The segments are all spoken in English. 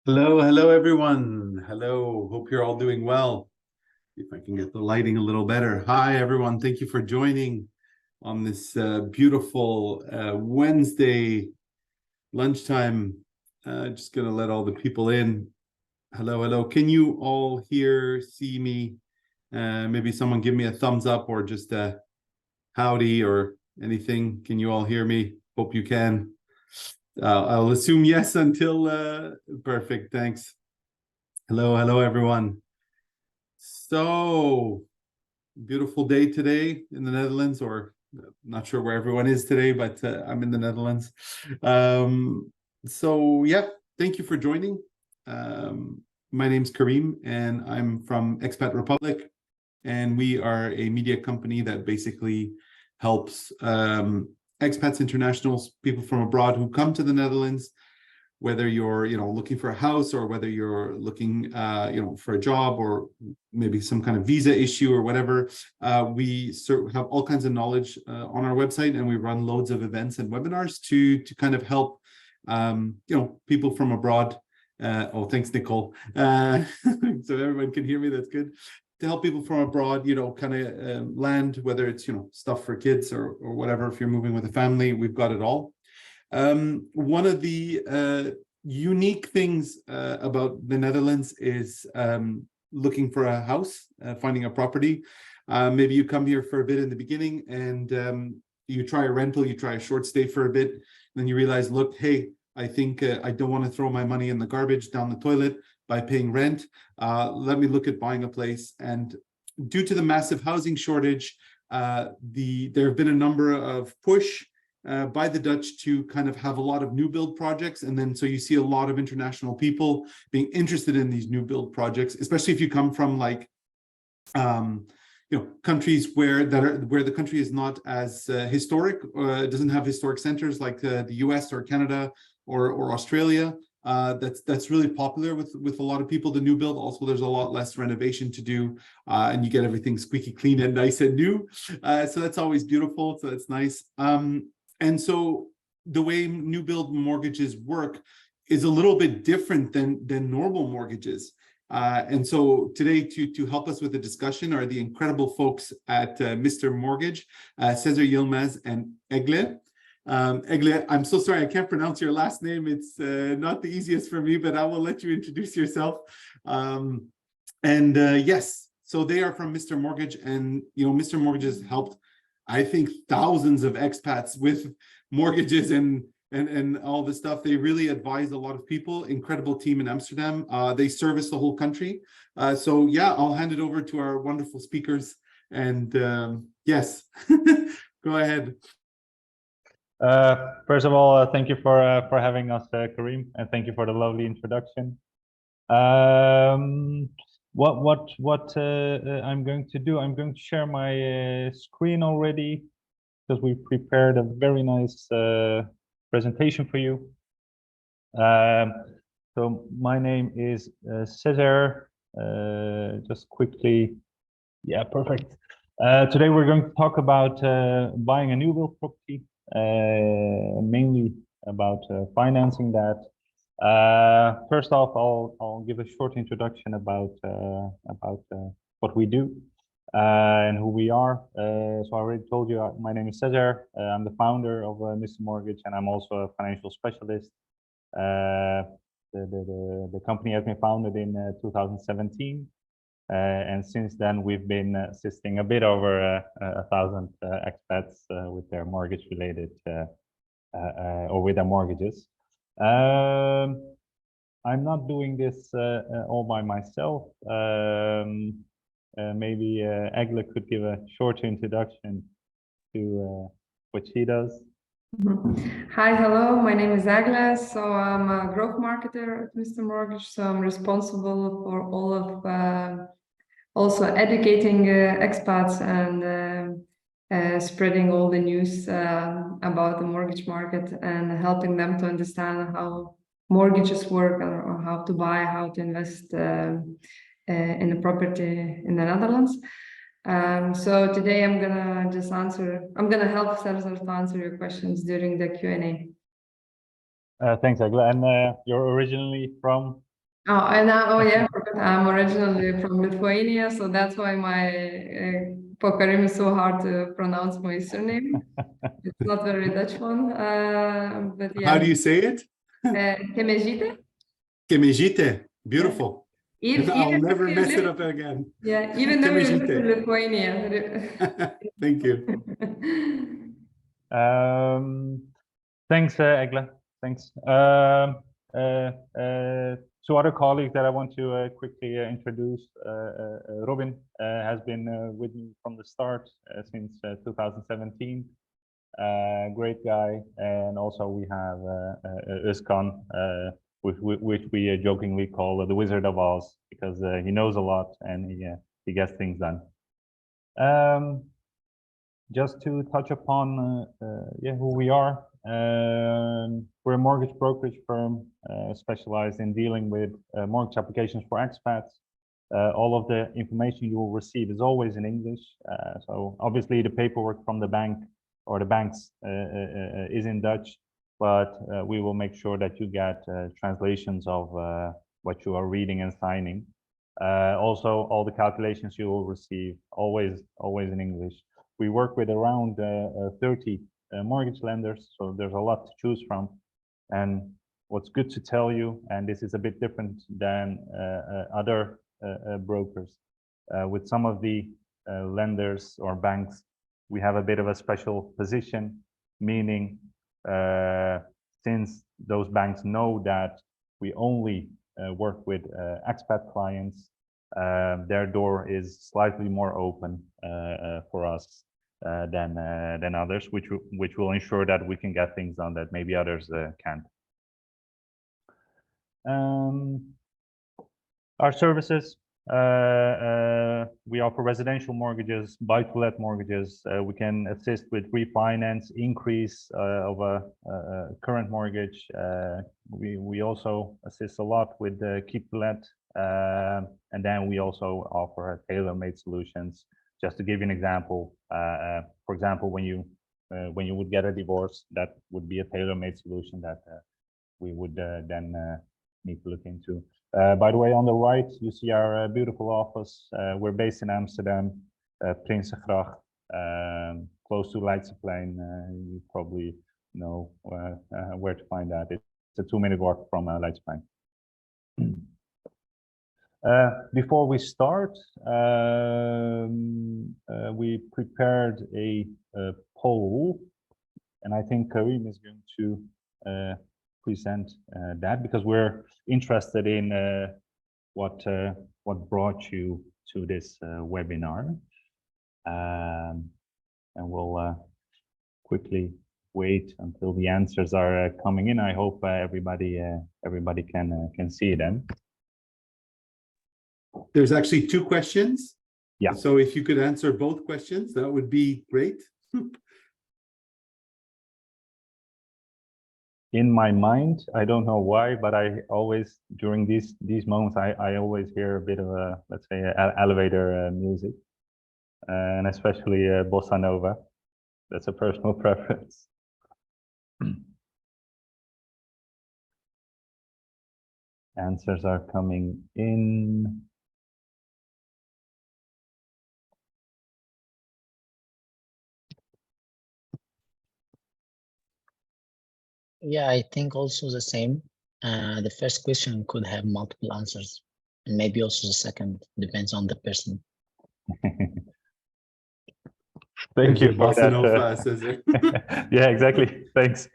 Hello, everyone. Hello. Hope you're all doing well. If I can get the lighting a little better. Hi, everyone. Thank you for joining on this beautiful Wednesday lunchtime. Just going to let all the people in. Hello. Can you all hear, see me? Maybe someone give me a thumbs up or just a howdy or anything. Can you all hear me? Hope you can. I'll assume yes until perfect. Thanks. Hello, everyone. So beautiful day today in the Netherlands, or not sure where everyone is today, but I'm in the Netherlands. So yeah, thank you for joining. My name's Kareem, and I'm from Expat Republic, and we are a media company that basically helps expats, internationals, people from abroad who come to the Netherlands, whether you're looking for a house or whether you're looking for a job or maybe some kind of visa issue or whatever. We have all kinds of knowledge on our website, and we run loads of events and webinars to kind of help people from abroad. Oh, thanks, Nicole. So everyone can hear me. That's good. To help people from abroad, kind of land, whether it's stuff for kids or whatever. If you're moving with a family, we've got it all. One of the unique things about the Netherlands is looking for a house, finding a property. Maybe you come here for a bit in the beginning and you try a rental, you try a short stay for a bit, and then you realize, look, hey, I think I don't want to throw my money in the garbage down the toilet by paying rent. Let me look at buying a place. And due to the massive housing shortage, there have been a number of push by the Dutch to kind of have a lot of new build projects. And then so you see a lot of international people being interested in these new build projects, especially if you come from like countries where the country is not as historic, doesn't have historic centers like the US or Canada or Australia. That's really popular with a lot of people, the new build. Also, there's a lot less renovation to do, and you get everything squeaky clean and nice and new. So that's always beautiful. So that's nice. And so the way new build mortgages work is a little bit different than normal mortgages. And so today, to help us with the discussion, are the incredible folks at Mr. Mortgage, Sezer, Yilmaz, and Egle. Egle, I'm so sorry, I can't pronounce your last name. It's not the easiest for me, but I will let you introduce yourself. Yes, so they are from Mr. Mortgage, and Mr. Mortgage has helped, I think, thousands of expats with mortgages and all the stuff. They really advise a lot of people. Incredible team in Amsterdam. They service the whole country. So yeah, I'll hand it over to our wonderful speakers. And yes, go ahead. First of all, thank you for having us, Kareem, and thank you for the lovely introduction. What I'm going to do, I'm going to share my screen already, because we prepared a very nice presentation for you. So my name is Sezer. Just quickly, yeah, perfect. Today we're going to talk about buying a new build property, mainly about financing that. First off, I'll give a short introduction about what we do and who we are. So I already told you, my name is Sezer. I'm the founder of Mr. Mortgage, and I'm also a financial specialist. The company has been founded in 2017. And since then, we've been assisting a bit over 1,000 expats with their mortgage related or with their mortgages. I'm not doing this all by myself. Maybe Egle could give a short introduction to what she does. Hi, hello, my name is Egle. So I'm a growth marketer at Mr. Mortgage. So I'm responsible for all of also educating expats and spreading all the news about the mortgage market and helping them to understand how mortgages work or how to buy, how to invest in a property in the Netherlands. So today I'm gonna help Sezer to answer your questions during the Q&A. Thanks, Egle. And you're originally from Oh, and yeah, I forgot. I'm originally from Lithuania, so that's why my Pokarim is so hard to pronounce my surname. It's not very Dutch one, but How yeah. do you say it? Kemezyte? Kemezyte. Yeah. Beautiful. Even, I'll even never if you mess it live, up again. yeah, even though you live in Kemezyte. Lithuania. Thank you. Thanks, Egle. Thanks. Two other colleagues that I want to quickly introduce. Robin has been with me from the start since 2017. Great guy. And also we have Özkan, which we jokingly call the Wizard of Oz, because he knows a lot and he gets things done. Just to touch upon who we are. We're a mortgage brokerage firm specialized in dealing with mortgage applications for expats. All of the information you will receive is always in English. So obviously the paperwork from the bank or the banks is in Dutch, but we will make sure that you get translations of what you are reading and signing. Also, all the calculations you will receive always in English. We work with around 30 mortgage lenders, so there's a lot to choose from. And what's good to tell you, and this is a bit different than other brokers, with some of the lenders or banks, we have a bit of a special position, meaning since those banks know that we only work with expat clients, their door is slightly more open for us than others, which will ensure that we can get things done that maybe others can't. Our services, we offer residential mortgages, buy-to-let mortgages. We can assist with refinance, increase of a current mortgage. We also assist a lot with keep-to-let, and then we also offer tailor-made solutions. Just to give you an example, for example, when you would get a divorce, that would be a tailor-made solution that we would then need to look into. By the way, on the right, you see our beautiful office. We're based in Amsterdam, Prinsengracht, close to Leidseplein. You probably know where to find that. It's a 2-minute walk from Leidseplein. Before we start, we prepared a poll, and I think Karim is going to present that, because we're interested in what brought you to this webinar, and we'll quickly wait until the answers are coming in. I hope everybody can see them. There's actually 2 questions. Yeah. So if you could answer both questions, that would be great. In my mind, I don't know why, but I always, during these moments, I always hear a bit of a, let's say, elevator music, and especially bossa nova. That's a personal preference. Answers are coming in. Yeah, I think also the same. The first question could have multiple answers, and maybe also the second, depends on the person. Thank you for Bossa that. Nova, Sezer. Yeah, exactly. Thanks.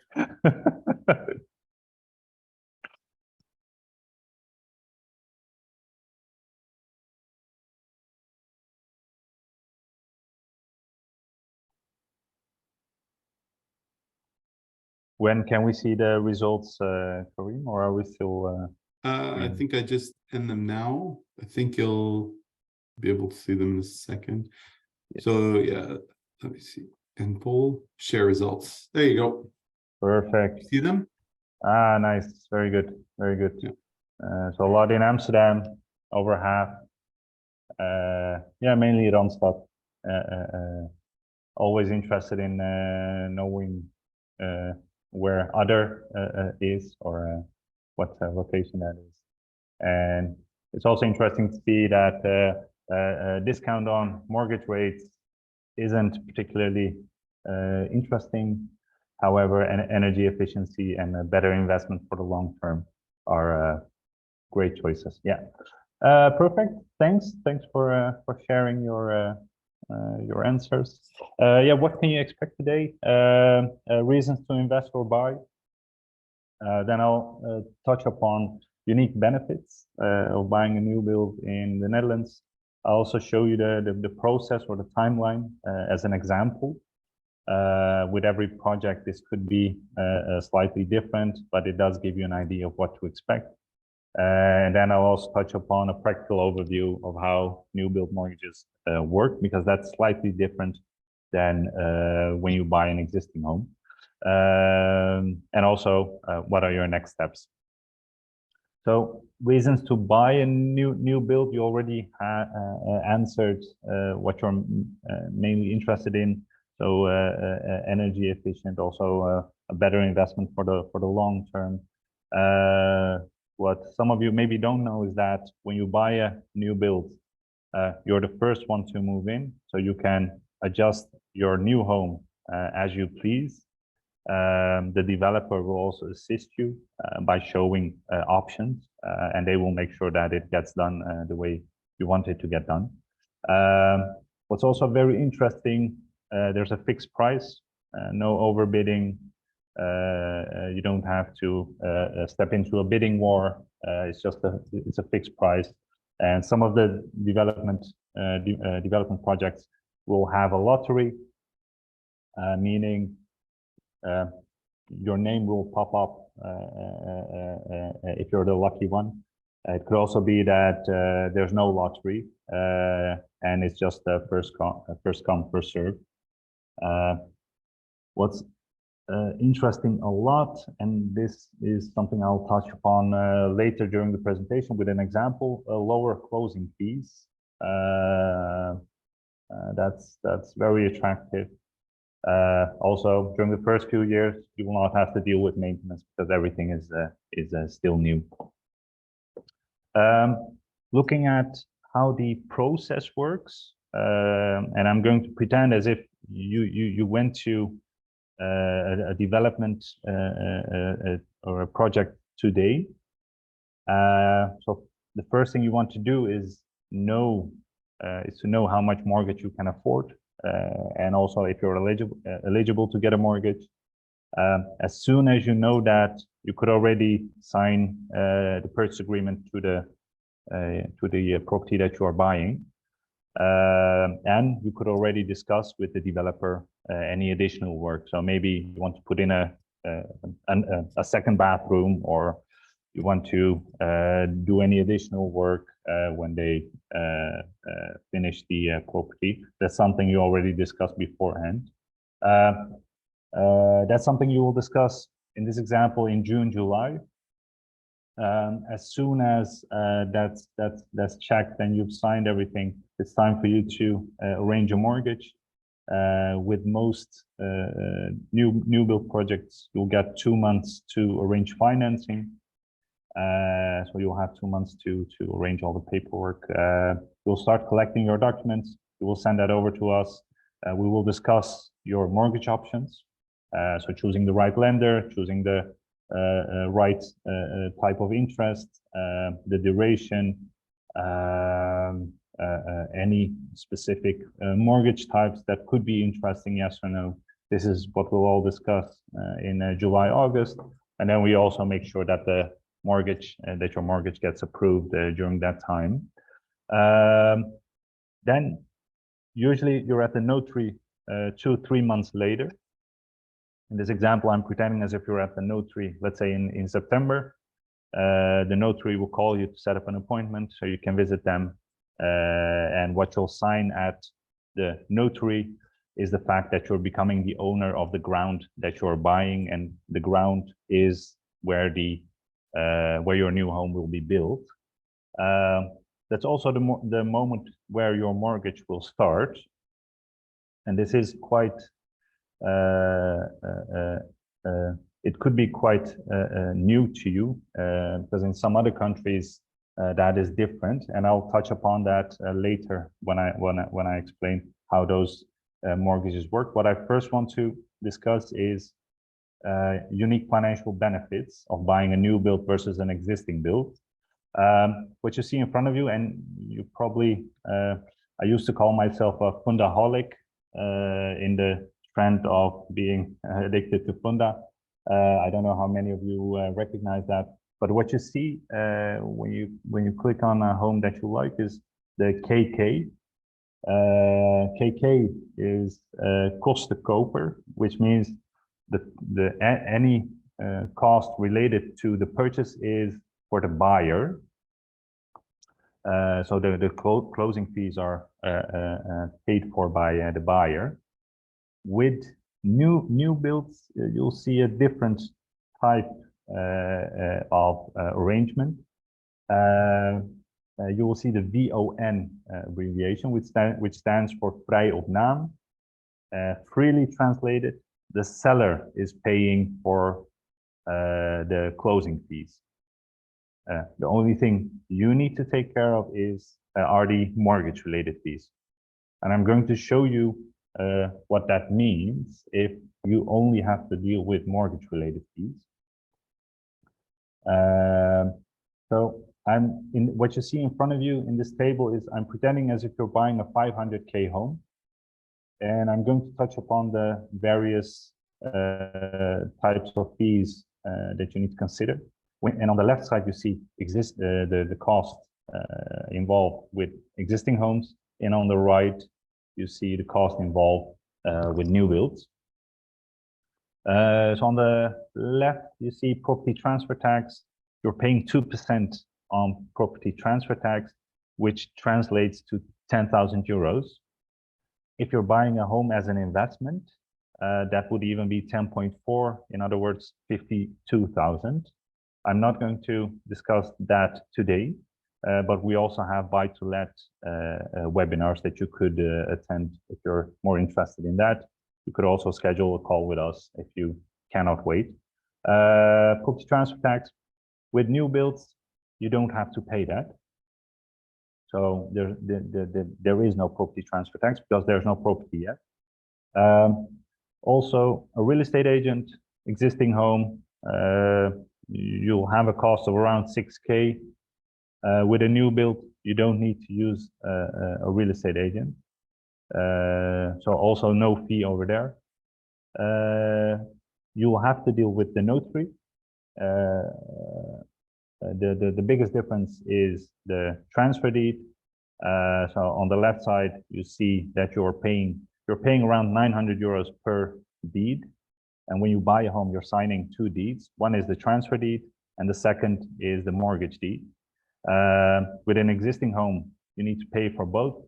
When can we see the results, Karim, or are we still? I think I just end them now. I think you'll be able to see them in a second. Yes. So yeah, let me see. End poll, share results. There you go. Perfect. See them? Ah, nice. Very good. Very good. Yeah. So a lot in Amsterdam, over half. Yeah, mainly Randstad. Always interested in knowing where other is, or what location that is. And it's also interesting to see that discount on mortgage rates isn't particularly interesting. However, energy efficiency and a better investment for the long term are great choices. Yeah, perfect. Thanks for sharing your answers. Yeah, what can you expect today? Reasons to invest or buy. Then I'll touch upon unique benefits of buying a new build in the Netherlands. I'll also show you the process or the timeline as an example. With every project, this could be slightly different, but it does give you an idea of what to expect. And then I'll also touch upon a practical overview of how new build mortgages work, because that's slightly different than when you buy an existing home. And also, what are your next steps? So, reasons to buy a new build, you already answered what you're mainly interested in. So, energy efficient, also a better investment for the long term. What some of you maybe don't know is that when you buy a new build, you're the first one to move in, so you can adjust your new home as you please. The developer will also assist you by showing options, and they will make sure that it gets done the way you want it to get done. What's also very interesting, there's a fixed price, no overbidding. You don't have to step into a bidding war. It's just it's a fixed price, and some of the development projects will have a lottery, meaning your name will pop up if you're the lucky one. It could also be that there's no lottery, and it's just first come, first serve. What's interesting a lot, and this is something I'll touch upon later during the presentation with an example, lower closing fees. That's very attractive. Also, during the first few years, you will not have to deal with maintenance because everything is still new. Looking at how the process works, and I'm going to pretend as if you went to a development or a project today. So the first thing you want to do is to know how much mortgage you can afford, and also if you're eligible to get a mortgage. As soon as you know that, you could already sign the purchase agreement to the property that you are buying, and you could already discuss with the developer any additional work. So maybe you want to put in a second bathroom, or you want to do any additional work when they finish the property. That's something you already discussed beforehand. That's something you will discuss in this example in June, July. As soon as that's checked and you've signed everything, it's time for you to arrange a mortgage. With most new build projects, you'll get 2 months to arrange financing. So you'll have 2 months to arrange all the paperwork. You'll start collecting your documents. You will send that over to us. We will discuss your mortgage options. So choosing the right lender, choosing the right type of interest, the duration, any specific mortgage types that could be interesting, yes or no. This is what we'll all discuss in July, August. And then we also make sure that the mortgage, that your mortgage gets approved during that time. Then usually you're at the notary 2-3 months later. In this example, I'm pretending as if you're at the notary, let's say in September. The notary will call you to set up an appointment so you can visit them. And what you'll sign at the notary is the fact that you're becoming the owner of the ground that you're buying, and the ground is where your new home will be built. That's also the moment where your mortgage will start, and this is quite. It could be quite new to you, because in some other countries that is different, and I'll touch upon that later when I explain how those mortgages work. What I first want to discuss is unique financial benefits of buying a new build versus an existing build. What you see in front of you, and you probably, I used to call myself a fundaholic in the trend of being addicted to funda. I don't know how many of you recognize that, but what you see when you click on a home that you like is the KK. KK is Kosten Koper, which means any cost related to the purchase is for the buyer. So the closing fees are paid for by the buyer. With new builds, you'll see a different type of arrangement. You will see the VON abbreviation, which stands for Vrij of Naam. Freely translated, the seller is paying for the closing fees. The only thing you need to take care of are the mortgage-related fees. And I'm going to show you what that means if you only have to deal with mortgage-related fees. So what you see in front of you in this table is I'm pretending as if you're buying a 500K home. And I'm going to touch upon the various types of fees that you need to consider. And on the left side, you see the cost involved with existing homes. And on the right, you see the cost involved with new builds. So on the left, you see property transfer tax. You're paying 2% on property transfer tax, which translates to 10,000 euros. If you're buying a home as an investment, that would even be 10.4, in other words, 52,000. I'm not going to discuss that today, but we also have buy-to-let webinars that you could attend if you're more interested in that. You could also schedule a call with us if you cannot wait. Property transfer tax, with new builds, you don't have to pay that. So there is no property transfer tax because there's no property yet. Also, a real estate agent, existing home, you'll have a cost of around 6K. With a new build, you don't need to use a real estate agent. So also no fee over there. You'll have to deal with the notary. The biggest difference is the transfer deed. So on the left side, you see that you're paying around 900 euros per deed. And when you buy a home, you're signing two deeds. One is the transfer deed, and the second is the mortgage deed. With an existing home, you need to pay for both.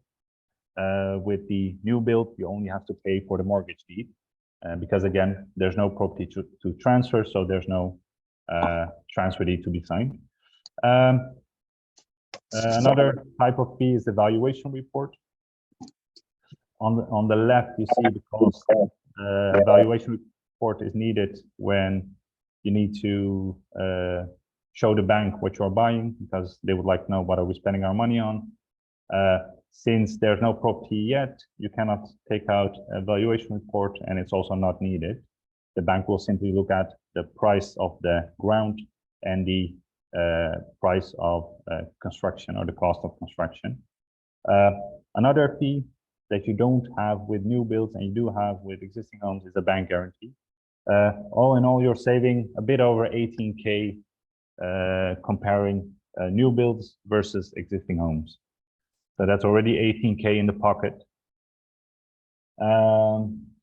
With the new build, you only have to pay for the mortgage deed. Because again, there's no property to transfer, so there's no transfer deed to be signed. Another type of fee is the valuation report. On the left, you see the cost. Valuation report is needed when you need to show the bank what you're buying, because they would like to know what are we spending our money on. Since there's no property yet, you cannot take out a valuation report, and it's also not needed. The bank will simply look at the price of the ground and the price of construction, or the cost of construction. Another fee that you don't have with new builds and you do have with existing homes is a bank guarantee. All in all, you're saving a bit over 18K comparing new builds versus existing homes. So that's already 18K in the pocket.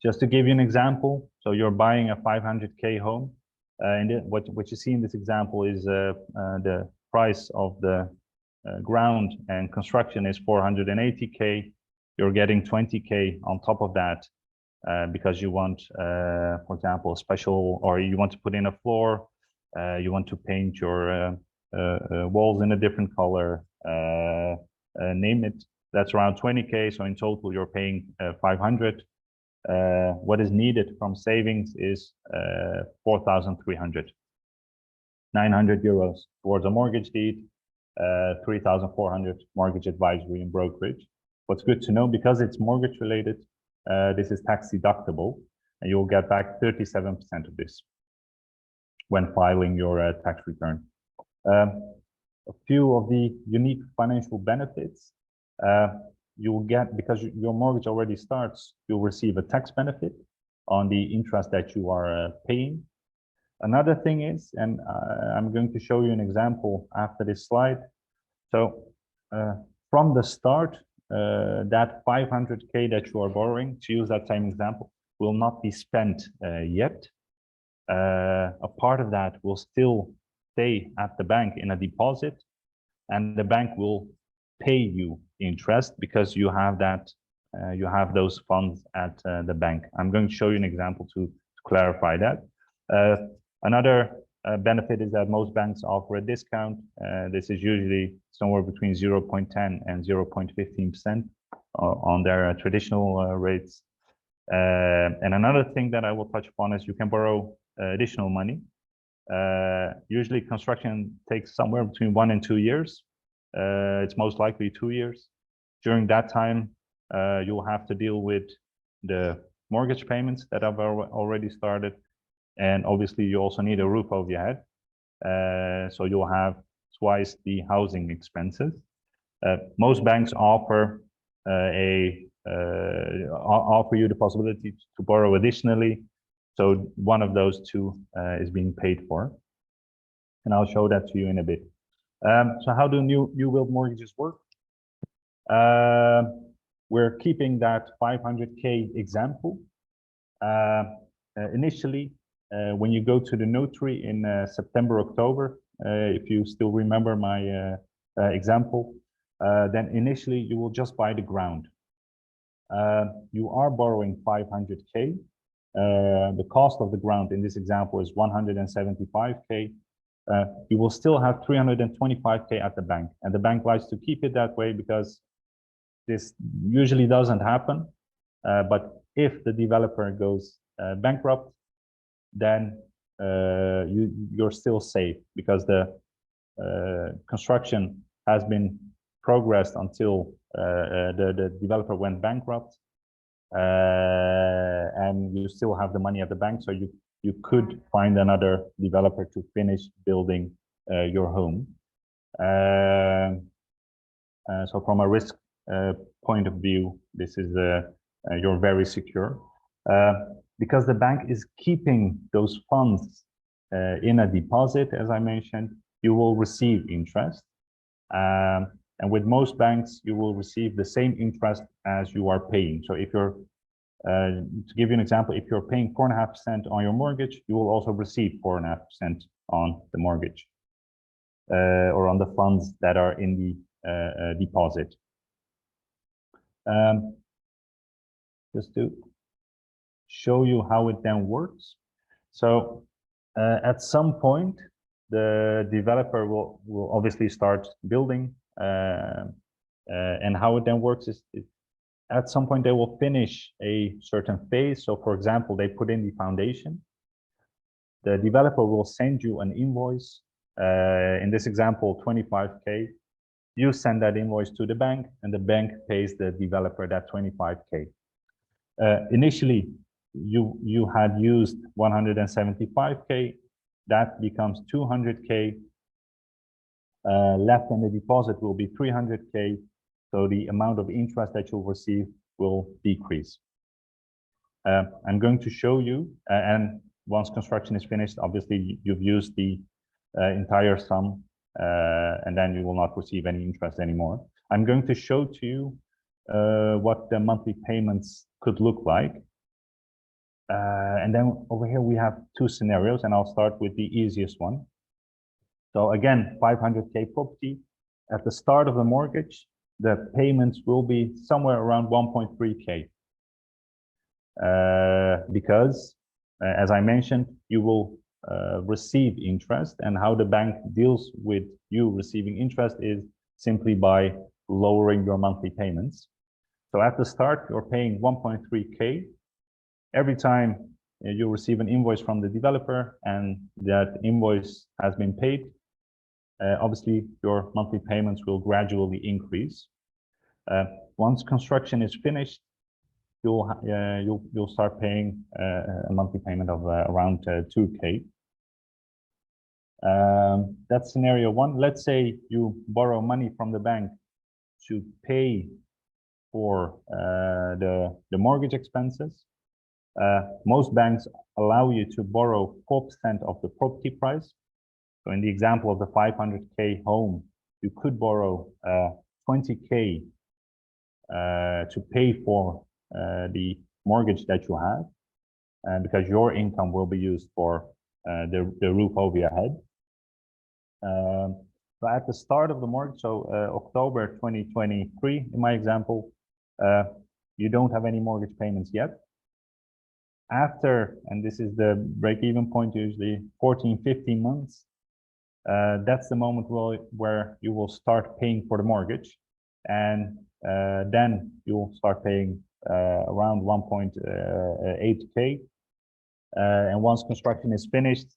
Just to give you an example, so you're buying a 500K home, and what you see in this example is the price of the ground and construction is 480K. You're getting 20K on top of that because you want, for example, a special, or you want to put in a floor, you want to paint your walls in a different color, name it. That's around 20K. So in total, you're paying 500. What is needed from savings is 4,300, 900 euros towards a mortgage deed, 3,400 mortgage advisory and brokerage. What's good to know, because it's mortgage related, this is tax deductible, and you'll get back 37% of this when filing your tax return. A few of the unique financial benefits you'll get, because your mortgage already starts, you'll receive a tax benefit on the interest that you are paying. Another thing is, and I'm going to show you an example after this slide. So from the start, that 500K that you are borrowing, to use that same example, will not be spent yet. A part of that will still stay at the bank in a deposit, and the bank will pay you interest because you have that, you have those funds at the bank. I'm going to show you an example to clarify that. Another benefit is that most banks offer a discount. This is usually somewhere between 0.10 and 0.15% on their traditional rates. And another thing that I will touch upon is you can borrow additional money. Usually construction takes somewhere between 1 and 2 years. It's most likely 2 years. During that time, you'll have to deal with the mortgage payments that have already started. And obviously you also need a roof over your head. So you'll have twice the housing expenses. Most banks offer offer you the possibility to borrow additionally. So one of those two is being paid for. And I'll show that to you in a bit. So how do new build mortgages work? We're keeping that 500K example. Initially, when you go to the notary in September, October, if you still remember my example, then initially you will just buy the ground. You are borrowing 500K. The cost of the ground in this example is 175K. You will still have 325K at the bank, and the bank likes to keep it that way because this usually doesn't happen. But if the developer goes bankrupt, then you're still safe because the construction has been progressed until the developer went bankrupt, and you still have the money at the bank, so you could find another developer to finish building your home. So from a risk point of view, this is you're very secure. Because the bank is keeping those funds in a deposit, as I mentioned, you will receive interest. And with most banks, you will receive the same interest as you are paying. So if you're, to give you an example, if you're paying 4.5% on your mortgage, you will also receive 4.5% on the mortgage or on the funds that are in the deposit. Just to show you how it then works. So at some point, the developer will obviously start building, and how it then works is at some point they will finish a certain phase. So for example, they put in the foundation. The developer will send you an invoice, in this example 25K. You send that invoice to the bank, and the bank pays the developer that 25K. Initially, you had used 175K, that becomes 200K. Left in the deposit will be 300K, so the amount of interest that you'll receive will decrease. I'm going to show you, and once construction is finished, obviously you've used the entire sum, and then you will not receive any interest anymore. I'm going to show to you what the monthly payments could look like. And then over here we have two scenarios, and I'll start with the easiest one. So again, 500K property. At the start of the mortgage, the payments will be somewhere around 1.3K. Because, as I mentioned, you will receive interest, and how the bank deals with you receiving interest is simply by lowering your monthly payments. So at the start, you're paying 1.3K. Every time you receive an invoice from the developer and that invoice has been paid, obviously your monthly payments will gradually increase. Once construction is finished, you'll start paying a monthly payment of around 2K. That's scenario one. Let's say you borrow money from the bank to pay for the mortgage expenses. Most banks allow you to borrow 4% of the property price. So in the example of the 500K home, you could borrow 20K to pay for the mortgage that you have, because your income will be used for the roof over your head. So at the start of the mortgage, so October 2023, in my example, you don't have any mortgage payments yet. After, and this is the break-even point, usually 14, 15 months, that's the moment where you will start paying for the mortgage, and then you'll start paying around 1.8K. And once construction is finished,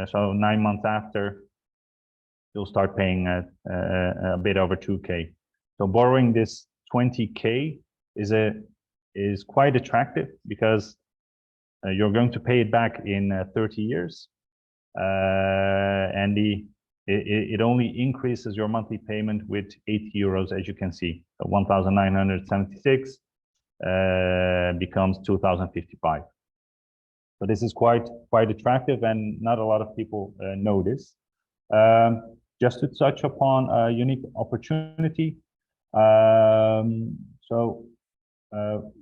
so 9 months after, you'll start paying a bit over 2K. So borrowing this 20K is quite attractive, because you're going to pay it back in 30 years, and it only increases your monthly payment with 80 euros, as you can see. So 1,976 becomes 2,055. So this is quite attractive, and not a lot of people know this. Just to touch upon a unique opportunity.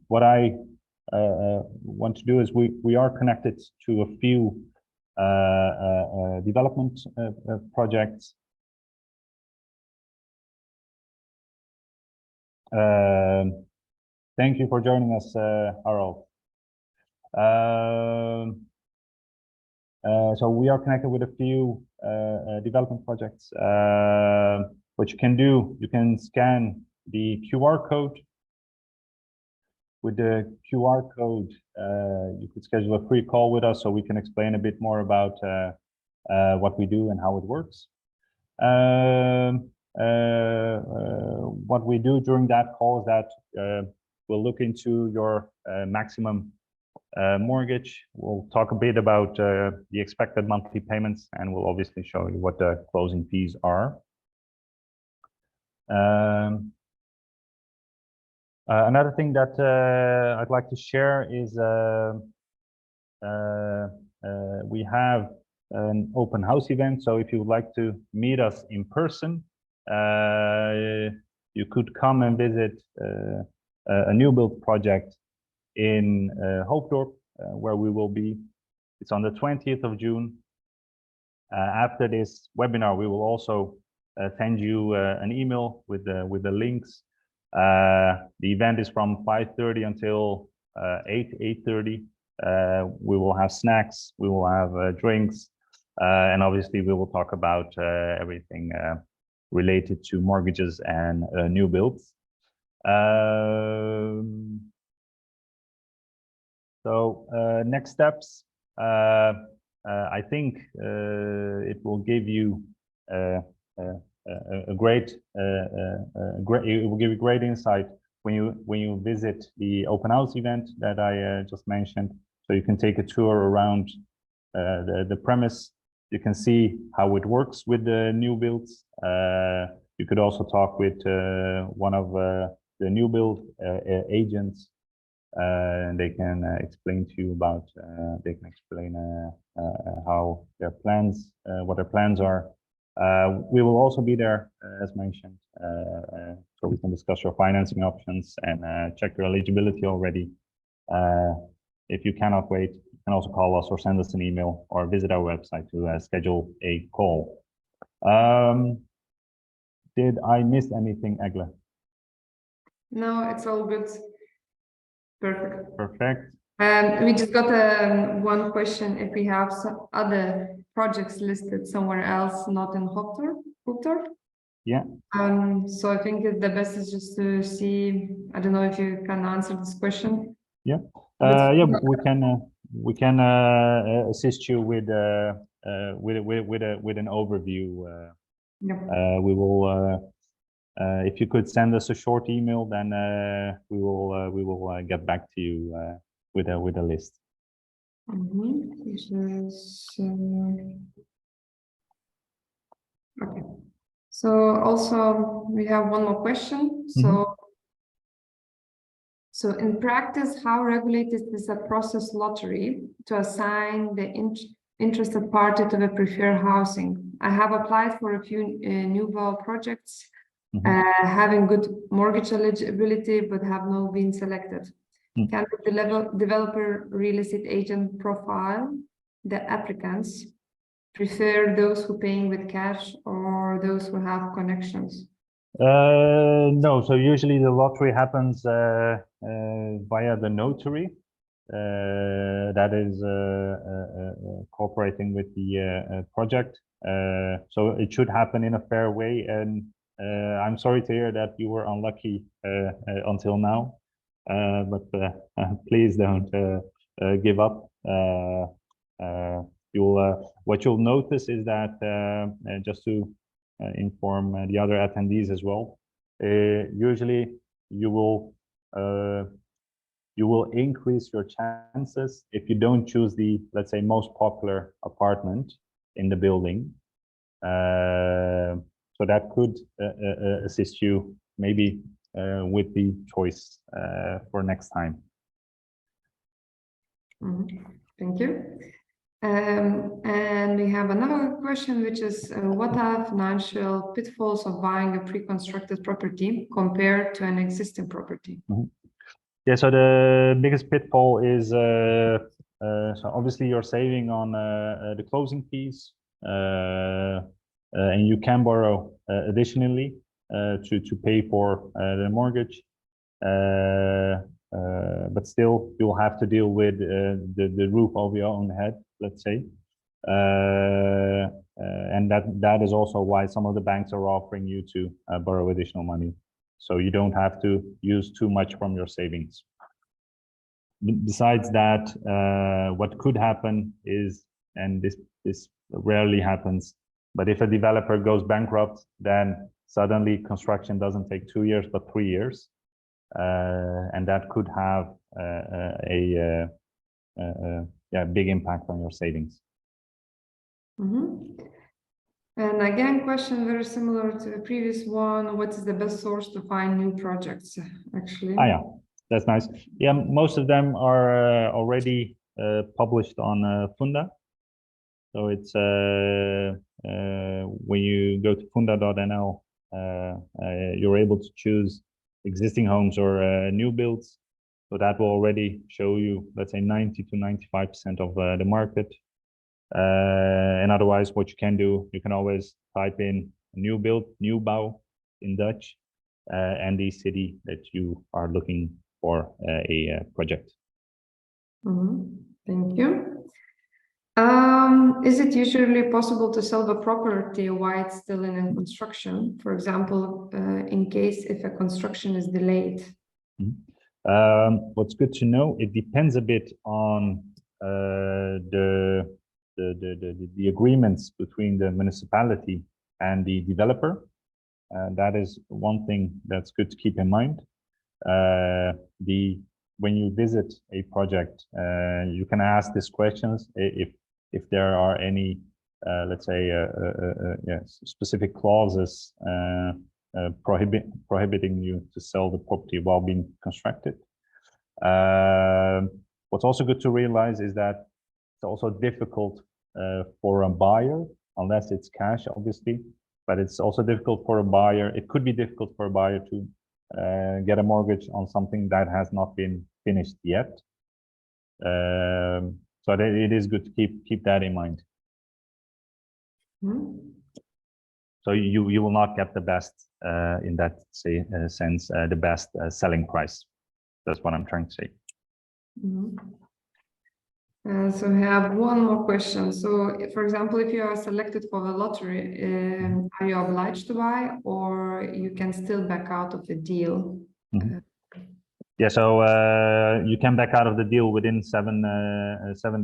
What I want to do is we are connected to a few development projects. Thank you for joining us, Harold. So we are connected with a few development projects. What you can do, you can scan the QR code. With the QR code, you could schedule a free call with us so we can explain a bit more about what we do and how it works. What we do during that call is that we'll look into your maximum mortgage. We'll talk a bit about the expected monthly payments, and we'll obviously show you what the closing fees are. Another thing that I'd like to share is we have an open house event. So if you would like to meet us in person, you could come and visit a new build project in Hoofddorp, where we will be. It's on the 20th of June. After this webinar, we will also send you an email with the links. The event is from 5:30 until 8:30. We will have snacks, we will have drinks, and obviously we will talk about everything related to mortgages and new builds. Next steps, I think it will give you it will give you great insight when you visit the open house event that I just mentioned. So you can take a tour around the premise. You can see how it works with the new builds. You could also talk with one of the new build agents, and they can explain to you about. They can explain how their plans, what their plans are. We will also be there, as mentioned, so we can discuss your financing options and check your eligibility already. If you cannot wait, you can also call us or send us an email or visit our website to schedule a call. Did I miss anything, Egle? No, it's all good. Perfect. Perfect. We just got one question: if we have some other projects listed somewhere else, not in Hoofddorp. Yeah. So I think the best is just to see. I don't know if you can answer this question. Yeah. Yeah, we can assist you with an overview Yep. We will, if you could send us a short email, then we will get back to you with a list. This is, okay. So also we have one more question. So in practice, how regulated is the process lottery to assign the interested party to the preferred housing? I have applied for a few nouveau projects, having good mortgage eligibility, but have not been selected. Can the developer real estate agent profile the applicants, prefer those who paying with cash or those who have connections? No, so usually the lottery happens via the notary that is cooperating with the project. So it should happen in a fair way. And I'm sorry to hear that you were unlucky until now, but please don't give up. What you'll notice is that just to inform the other attendees as well. Usually, you will increase your chances if you don't choose the, let's say, most popular apartment in the building. So that could assist you maybe with the choice for next time. Thank you. And we have another question, which is what are financial pitfalls of buying a pre-constructed property compared to an existing property? Yeah, so the biggest pitfall is so obviously you're saving on the closing fees, and you can borrow additionally to pay for the mortgage. But still, you'll have to deal with the roof over your own head, let's say, and that is also why some of the banks are offering you to borrow additional money, so you don't have to use too much from your savings. Besides that, what could happen is, and this rarely happens, but if a developer goes bankrupt, then suddenly construction doesn't take 2 years but 3 years. And that could have a big impact on your savings. And again, question very similar to the previous one. What is the best source to find new projects, actually? Yeah, that's nice. Yeah, most of them are already published on Funda. So it's when you go to funda.nl, you're able to choose existing homes or new builds. So that will already show you, let's say, 90 to 95% of the market. And otherwise, what you can do, you can always type in new build, nieuwbouw in Dutch, and the city that you are looking for a project. Thank you. Is it usually possible to sell the property while it's still in construction? For example, in case if a construction is delayed? What's good to know, it depends a bit on the agreements between the municipality and the developer. That is one thing that's good to keep in mind. When you visit a project, you can ask these questions if there are any, let's say, specific clauses prohibiting you to sell the property while being constructed. What's also good to realize is that it's also difficult for a buyer, unless it's cash, obviously, but it's also difficult for a buyer. It could be difficult for a buyer to get a mortgage on something that has not been finished yet. So it is good to keep that in mind. So you will not get the best in that sense, the best selling price. That's what I'm trying to say. So we have one more question. So, for example, if you are selected for the lottery, are you obliged to buy, or you can still back out of the deal? Yeah, so you can back out of the deal within 7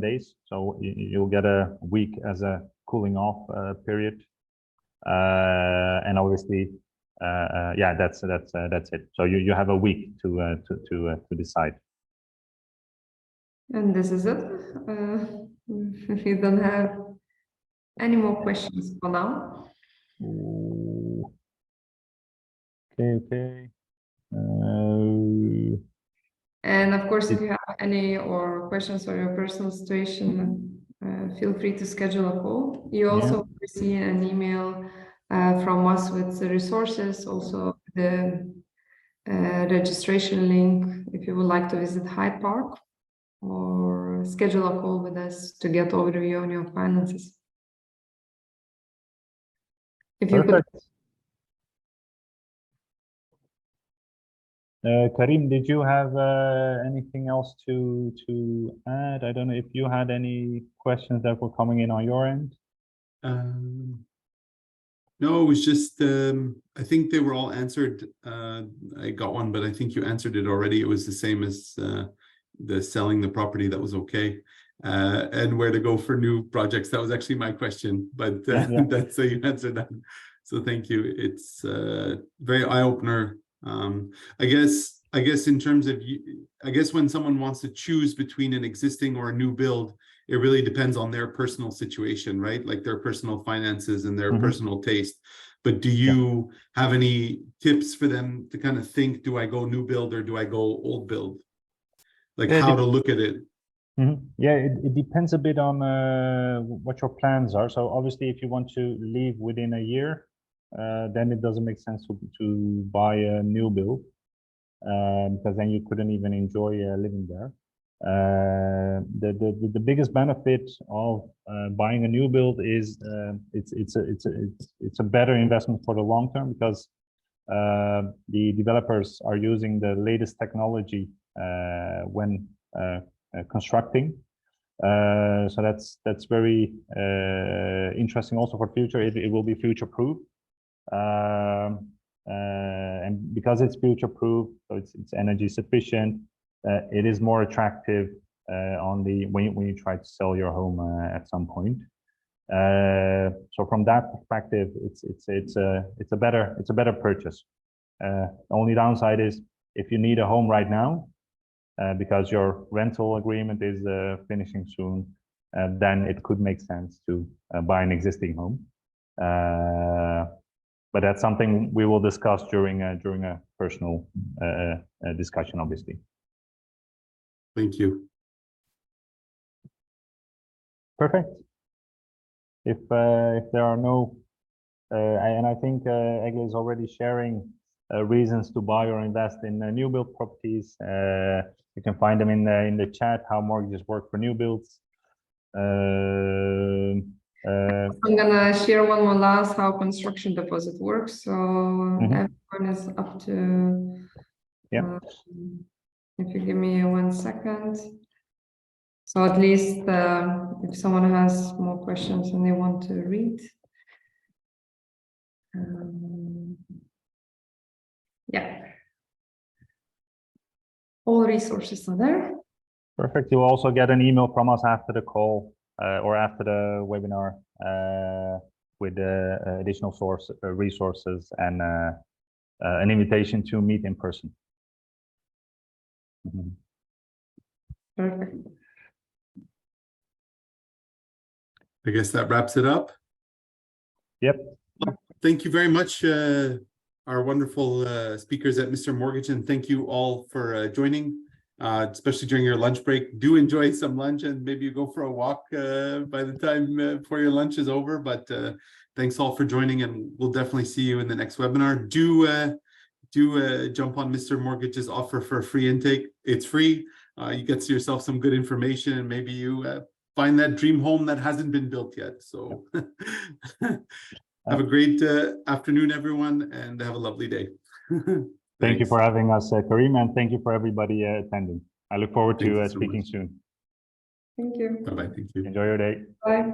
days. So you'll get a week as a cooling off period. And obviously, yeah, that's it. So you have a week to decide. And this is it. If you don't have any more questions for now. Okay. And of course, if you have any or questions or your personal situation, feel free to schedule a call. You also receive an email from us with the resources, also the registration link if you would like to visit Hyde Park or schedule a call with us to get overview on your finances. If you could. Karim, did you have anything else to add? I don't know if you had any questions that were coming in on your end. No, it was just, I think they were all answered. I got one, but I think you answered it already. It was the same as the selling the property. That was okay. And where to go for new projects. That was actually my question, but that's how you answered that. So thank you. It's very eye-opener. I guess in terms of, I guess when someone wants to choose between an existing or a new build, it really depends on their personal situation, right? Like their personal finances and their personal taste. But do you have any tips for them to kind of think, do I go new build or do I go old build? Like how to look at it? Yeah, it depends a bit on what your plans are. So obviously, if you want to leave within a year, then it doesn't make sense to buy a new build, because then you couldn't even enjoy living there. The biggest benefit of buying a new build is it's a better investment for the long term, because the developers are using the latest technology when constructing. So that's very interesting also for future. It will be future proof, and because it's future proof, so it's energy sufficient. It is more attractive on the when you try to sell your home at some point. So from that perspective, it's a better purchase. Only downside is if you need a home right now, because your rental agreement is finishing soon, then it could make sense to buy an existing home. But that's something we will discuss during a personal discussion, obviously. Thank you. Perfect. If there are no, and I think Egle is already sharing reasons to buy or invest in new build properties. You can find them in the chat, how mortgages work for new builds. I'm gonna share one more last how construction deposit works. So everyone is up to. If you give me 1 second. So at least if someone has more questions and they want to read. Yeah. All resources are there. Perfect. You'll also get an email from us after the call or after the webinar with additional resources and an invitation to meet in person. Perfect. I guess that wraps it up. Yep. Thank you very much, our wonderful speakers at Mr. Mortgage, and thank you all for joining, especially during your lunch break. Do enjoy some lunch, and maybe you go for a walk by the time before your lunch is over. But thanks all for joining, and we'll definitely see you in the next webinar. Do jump on Mr. Mortgage's offer for a free intake. It's free. You get to yourself some good information, and maybe you find that dream home that hasn't been built yet. So have a great afternoon, everyone, and have a lovely day. Thank you for having us, Karim, and thank you for everybody attending. I look forward to speaking soon. Thank you. Bye-bye. Thank you. Enjoy your day. Bye.